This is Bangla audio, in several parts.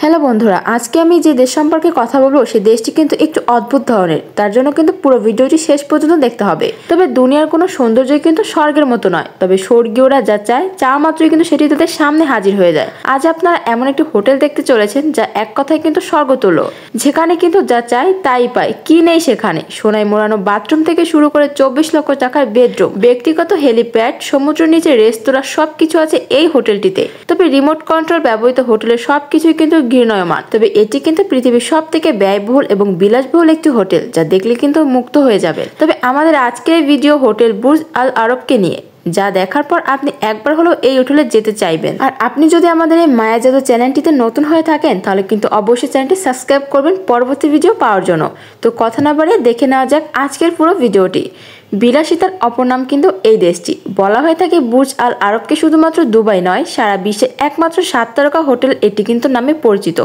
হ্যালো বন্ধুরা, আজকে আমি যে দেশ সম্পর্কে কথা বলবো সেই দেশটি কিন্তু একটু অদ্ভুত ধরনের। তার জন্য কিন্তু পুরো ভিডিওটি শেষ পর্যন্ত দেখতে হবে। তবে দুনিয়ার কোনো সৌন্দর্যই কিন্তু স্বর্গের মতো নয়, তবে স্বর্গীয়রা যা চায় চাওয়া মাত্রই কিন্তু সেটি তাদের সামনে হাজির হয়ে যায়। আজ আপনারা এমন একটি হোটেল দেখতে চলেছেন যা এক কথায় কিন্তু স্বর্গতুল্য, যেখানে কিন্তু যা চায় তাই পায়। কি নেই সেখানে? সোনায় মোড়ানো বাথরুম থেকে শুরু করে 24 লক্ষ টাকার বেডরুম, ব্যক্তিগত হেলিপ্যাড, সমুদ্র নিচে রেস্তোরাঁ, সবকিছু আছে এই হোটেলটিতে। তবে রিমোট কন্ট্রোল ব্যবহৃত হোটেলের সবকিছুই কিন্তু ঘৃণায়মান। তবে এটি কিন্তু পৃথিবীর সব থেকে ব্যয়বহুল এবং বিলাসবহুল একটি হোটেল, যা দেখলে কিন্তু মুগ্ধ হয়ে যাবে। তবে আমাদের আজকের ভিডিও হোটেল বুর্জ আল আরবকে নিয়ে, যা দেখার পর আপনি একবার হলেও এই হোটেলে যেতে চাইবেন। আর আপনি যদি আমাদের এই মায়া জাদু চ্যানেলটিতে নতুন হয়ে থাকেন তাহলে কিন্তু অবশ্যই চ্যানেলটি সাবস্ক্রাইব করবেন পরবর্তী ভিডিও পাওয়ার জন্য। তো কথা না বাড়িয়ে দেখে নেওয়া যাক আজকের পুরো ভিডিওটি। বিলাসিতার অপর নাম কিন্তু এই দেশটি। বলা হয়ে থাকে বুর্জ আল আরবকে শুধুমাত্র দুবাই নয়, সারা বিশ্বের একমাত্র 7 তারকা হোটেল এটি কিন্তু নামে পরিচিত।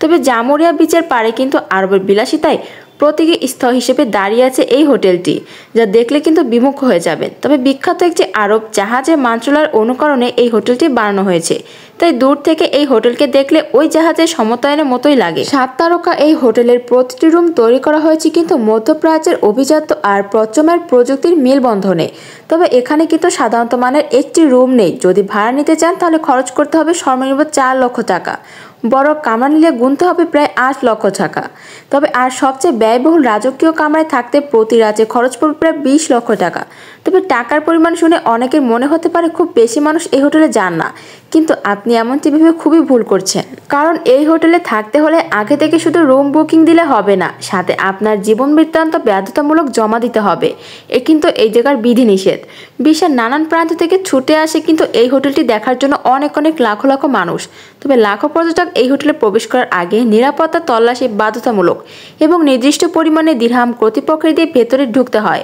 তবে জামরিয়া বিচের পাড়ে কিন্তু আরবের বিলাসিতায় প্রতীকী স্থল হিসেবে দাঁড়িয়ে আছে এই হোটেলটি, যা দেখলে কিন্তু বিমুখ হয়ে যাবেন। তবে বিখ্যাত একটি আরব জাহাজের মানচলার অনুকরণে এই হোটেলটি বানানো হয়েছে, তাই দূর থেকে এই হোটেলকে দেখলে ওই জাহাজের সমতায়নের মতোই লাগে। 7 তারকা এই হোটেলের প্রতিটি রুম তৈরি করা হয়েছে কিন্তু মধ্যপ্রাচ্যের অভিজাত্য আর পশ্চিমের প্রযুক্তির মেলবন্ধনে। তবে এখানে কিন্তু সাধারণত মানের একটি রুম নেই। যদি ভাড়া নিতে চান তাহলে খরচ করতে হবে সর্বনিম্ন 4 লক্ষ টাকা, বড় কামরা নিলে গুনতে হবে প্রায় 8 লক্ষ টাকা। তবে আর সবচেয়ে ব্যয়বহুল রাজকীয় কামরায় থাকতে প্রতি রাতে খরচ পড়বে প্রায় 20 লক্ষ টাকা। তবে টাকার পরিমাণ শুনে অনেকের মনে হতে পারে খুব বেশি মানুষ এই হোটেলে যান না, কিন্তু আপনি এমনটি ভেবে খুবই ভুল করছেন। কারণ এই হোটেলে থাকতে হলে আগে থেকে শুধু রুম বুকিং দিলে হবে না, সাথে আপনার জীবন বৃত্তান্ত বাধ্যতামূলক জমা দিতে হবে। কিন্তু এই জায়গার বিধিনিষেধ। বিশ্বের নানান প্রান্ত থেকে ছুটে আসে কিন্তু এই হোটেলটি দেখার জন্য অনেক লাখ লাখ মানুষ। তবে লাখো পর্যটক এই হোটেলে প্রবেশ করার আগে নিরাপত্তা তল্লাশি বাধ্যতামূলক এবং নির্দিষ্ট পরিমাণে দিরহাম কর্তৃপক্ষের দিয়ে ভেতরে ঢুকতে হয়।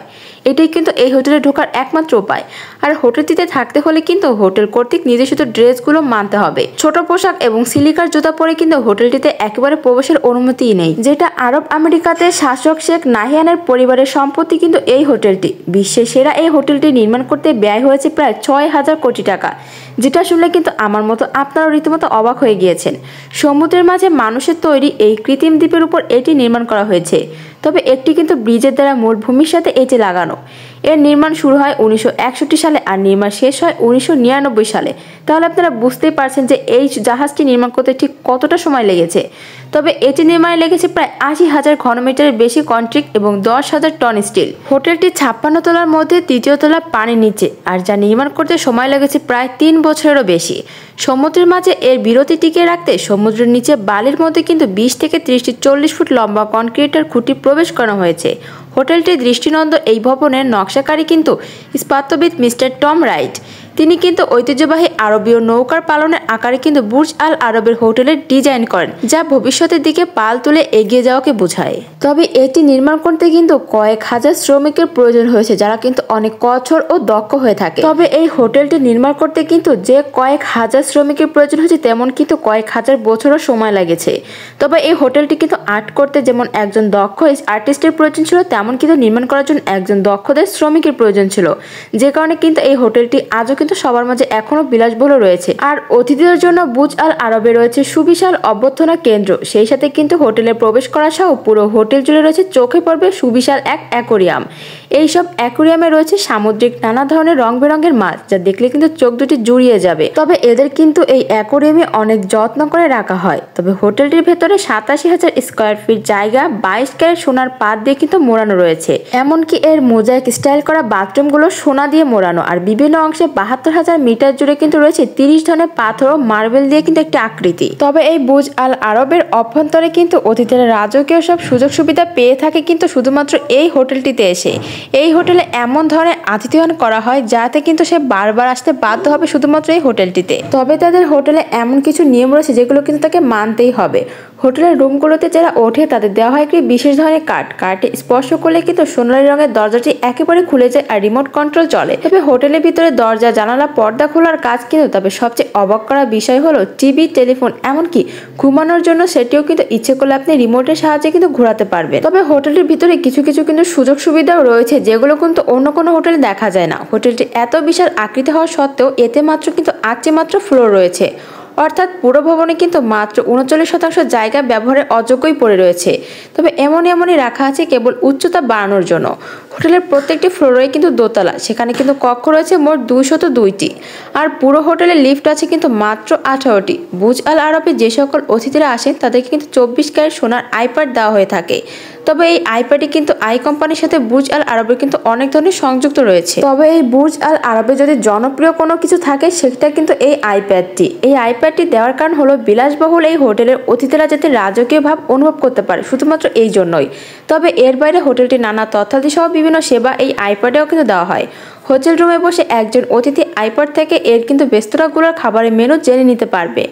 এটাই কিন্তু এই হোটেলে ঢোকার একমাত্র উপায়। আর হোটেলটিতে থাকতে হলে কিন্তু হোটেল কর্তৃক নিজস্ব ড্রেসগুলো মানতে হবে। ছোট পোশাক এবং সিলিকার জুতা পরে কিন্তু হোটেলটিতে একেবারে প্রবেশের অনুমতিই নেই, যেটা আরব আমেরিকাতে শাসক শেখ নাহিয়ানের পরিবারের সম্পত্তি কিন্তু এই হোটেলটি। বিশ্বের সেরা এই হোটেলটি নির্মাণ করতে ব্যয় হয়েছে প্রায় 6,000 কোটি টাকা, যেটা শুনলে কিন্তু আমার মতো আপনারাও রীতিমতো অবাক হয়ে গিয়েছেন। সমুদ্রের মাঝে মানুষের তৈরি এই কৃত্রিম দ্বীপের উপর এটি নির্মাণ করা হয়েছে। তবে একটি কিন্তু ব্রিজের দ্বারা মূল ভূমির সাথে এটি লাগানো। এর নির্মাণ শুরু হয় 1961 সালে আর নির্মাণ শেষ হয় 1999 সালে। তাহলে আপনারা বুঝতেই পারছেন যে এই জাহাজটি নির্মাণ করতে ঠিক কতটা সময় লেগেছে। তবে এটি নির্মাণে লেগেছে প্রায় 80,000 ঘনমিটারের বেশি কংক্রিট এবং 10,000 টন স্টিল। হোটেলটি 56 তলার মধ্যে 3য় তলা পানির নিচে, আর যা নির্মাণ করতে সময় লেগেছে প্রায় 3 বছরেরও বেশি। সমুদ্রের মাঝে এর বিরতি টিকিয়ে রাখতে সমুদ্রের নিচে বালির মধ্যে কিন্তু 20 থেকে 30-40 ফুট লম্বা কনক্রিটের খুঁটি প্রবেশ করা হয়েছে। হোটেলটির দৃষ্টিনন্দন এই ভবনের নকশাকারী কিন্তু স্থাপত্যবিদ মিস্টার টম রাইট। তিনি কিন্তু ঐতিহ্যবাহী আরবীয় নৌকার পালনের আকারে কিন্তু বুর্জ আল আরবের হোটেলের ডিজাইন করেন, যা ভবিষ্যতের দিকে পাল তুলে এগিয়ে যাওয়াকে বোঝায়। তবে এটি নির্মাণ করতে কিন্তু কয়েক হাজার শ্রমিকের প্রয়োজন হয়েছে, যারা কিন্তু অনেক কঠোর ও দক্ষ হয়ে থাকে। তবে এই হোটেলটি নির্মাণ করতে কিন্তু যে কয়েক হাজার শ্রমিকের প্রয়োজন হয়েছে তেমন কিন্তু কয়েক হাজার বছরও সময় লেগেছে। তবে এই হোটেলটি কিন্তু আর্ট করতে যেমন একজন দক্ষ আর্টিস্টের প্রয়োজন ছিল, তেমন কিন্তু নির্মাণ করার জন্য একজন দক্ষদের শ্রমিকের প্রয়োজন ছিল, যে কারণে কিন্তু এই হোটেলটি আজও কিন্তু সবার মাঝে এখনো বিলাসবহুল রয়েছে। আর অতিথিদের জন্য বুর্জ আল আরবে রয়েছে সুবিশাল অভ্যর্থনা কেন্দ্র। সেই সাথে কিন্তু হোটেলে প্রবেশ করা সহ পুরো হোটেল জুড়ে রয়েছে চোখে পড়বে সুবিশাল এক অ্যাকোরিয়াম। এইসব অ্যাকোরিয়ামে রয়েছে সামুদ্রিক নানা ধরনের রং বেরঙের মাছ, যা দেখলে কিন্তু চোখ দুটি জুড়িয়ে যাবে। তবে এদের কিন্তু এই অ্যাকোরিয়ামে অনেক যত্ন করে রাখা হয়। তবে হোটেলটির ভেতরে 87,000 স্কোয়ার ফিট জায়গা 22 ক্যারেট সোনার পাত দিয়ে কিন্তু মোড়ানো রয়েছে। এমনকি এর মোজাইক স্টাইল করা বাথরুমগুলো সোনা দিয়ে মোড়ানো। আর বিভিন্ন অংশে 72,000 মিটার জুড়ে কিন্তু রয়েছে 30 ধরনের পাথর ও মার্বেল দিয়ে কিন্তু একটি আকৃতি। তবে এই বুর্জ আল আরবের অভ্যন্তরে কিন্তু অতিথিরা রাজকীয় সব সুযোগ সুবিধা পেয়ে থাকে কিন্তু শুধুমাত্র এই হোটেলটিতে এসে। এই হোটেলে এমন ধরনের আতিথ্যায়ন করা হয় যাতে কিন্তু সে বারবার আসতে বাধ্য হবে শুধুমাত্র এই হোটেলটিতে। তবে তাদের হোটেলে এমন কিছু নিয়ম রয়েছে যেগুলো কিন্তু তাকে মানতেই হবে। হোটেলের রুমগুলোতে যারা ওঠে তাদের দেওয়া হয় একটি বিশেষ ধরনের কার্ডে স্পর্শ করলে কিন্তু সোনালী রঙের দরজাটি একেবারে খুলে যায় আর রিমোট কন্ট্রোল চলে। তবে হোটেলের ভিতরে দরজা জানালা পর্দা খোলার কাজ কিন্তু, তবে সবচেয়ে অবাক করা বিষয় হলো টিভি, টেলিফোন, এমনকি ঘুমানোর জন্য সেটিও কিন্তু ইচ্ছে করলে আপনি রিমোটের সাহায্যে কিন্তু ঘোরাতে পারবেন। তবে হোটেলের ভিতরে কিছু কিন্তু সুযোগ সুবিধাও রয়েছে যেগুলো কিন্তু অন্য কোনো হোটেলে দেখা যায় না। হোটেলটি এত বিশাল আকৃতি হওয়া সত্ত্বেও এতে মাত্র 8টি ফ্লোর রয়েছে। অর্থাৎ পুরো ভবনে কিন্তু মাত্র 39% জায়গা ব্যবহারের অযোগ্যই পড়ে রয়েছে। তবে এমনই রাখা আছে কেবল উচ্চতা বাড়ানোর জন্য। হোটেলের প্রত্যেকটি ফ্লোরে কিন্তু দোতলা, সেখানে কিন্তু কক্ষ রয়েছে মোট 202টি। আর পুরো হোটেলে লিফট আছে কিন্তু মাত্র 18টি। বুর্জ আল আরবে যে সকল অতিথিরা আসেন তাদেরকে কিন্তু 24 ক্যারেট সোনার আইপ্যাড দেওয়া হয়ে থাকে। তবে এই আইপ্যাডে কিন্তু আই কোম্পানির সাথে বুর্জ আল আরবের কিন্তু অনেক ধরনের সংযুক্ত রয়েছে। তবে এই বুর্জ আল আরবে যদি জনপ্রিয় কোনো কিছু থাকে সেটা কিন্তু এই আইপ্যাডটি। এই আইপ্যাডটি দেওয়ার কারণ হলো বিলাসবহুল এই হোটেলের অতিথিরা যাতে রাজকীয় ভাব অনুভব করতে পারে, শুধুমাত্র এই জন্যই। তবে এর বাইরে হোটেলটি নানা তথ্যাদি সহ বিভিন্ন সেবা এই আইপ্যাডেও কিন্তু দেওয়া হয়। হোটেল রুমে বসে একজন অতিথি আইপ্যাড থেকে এর কিন্তু রেস্তোরাঁগুলোর খাবারের মেনু জেনে নিতে পারবে।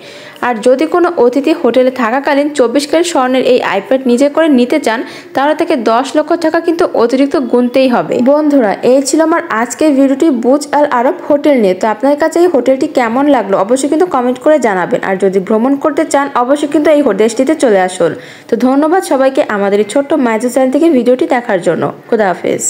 আর যদি কোনো অতিথি হোটেলে থাকাকালীন 24 ক্যারেট স্বর্ণের এই আইপ্যাড নিজে করে নিতে চান তাহলে তাকে 10 লক্ষ টাকা কিন্তু অতিরিক্ত গুনতেই হবে। বন্ধুরা, এই ছিল আমার আজকের ভিডিওটি বুর্জ আল আরব হোটেল নিয়ে। তো আপনার কাছে এই হোটেলটি কেমন লাগলো অবশ্যই কিন্তু কমেন্ট করে জানাবেন। আর যদি ভ্রমণ করতে চান অবশ্যই কিন্তু এই দেশটিতে চলে আসুন। তো ধন্যবাদ সবাইকে আমাদের এই ছোট্ট মাইজু চ্যানেল থেকে ভিডিওটি দেখার জন্য। খোদা হাফেজ।